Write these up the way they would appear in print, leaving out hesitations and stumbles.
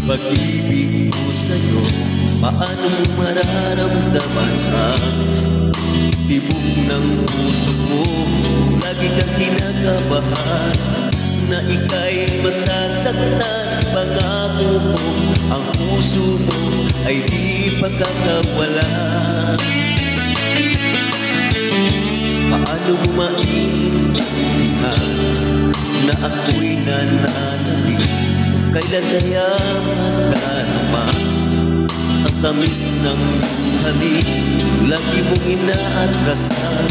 pag-ibig ko sa'yo. Paano mo mararamdaman ang tibok ng puso ko? Lagi kang kinakabahan na ika'y masasaktan. Pangako mo, ang puso mo ay di pagkakawalan. Paano mo maintindihan na ako'y nananalig? Kailan kaya madarama ang tamis ng halik? Lagi mong inaatrasan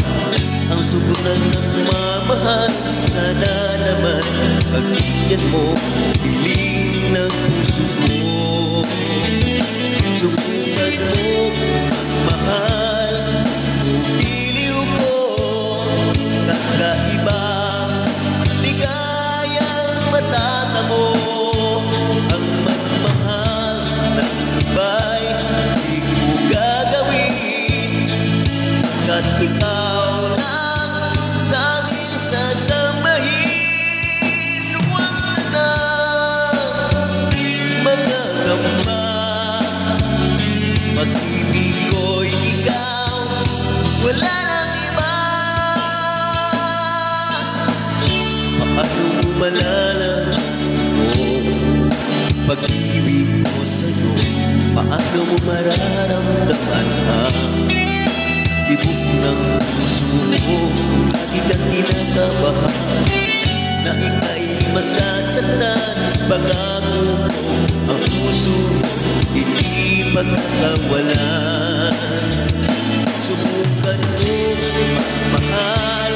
ang suguran ng mamahal. Sana naman pagbigyan mo piling ng puso mo. Subukan mo ang mahal, pupiliw ko kakaibang ligayang matatamo. Ang magmahal ng iba'y di ko gagawin, hanggat ikaw lang tanging sasamahin. Huwag ka na magagamba, pag-ibig ko'y ikaw, wala nang iba. Paano mo malalaman pag-ibig ko sa'yo? Paano mo mararamdaman ang tibok ng puso mo? Lagi kang kinakabahan na ika'y masasaktan. Pangako mo, ang puso mo hindi pagkakawalan. Subukan mo magmahal,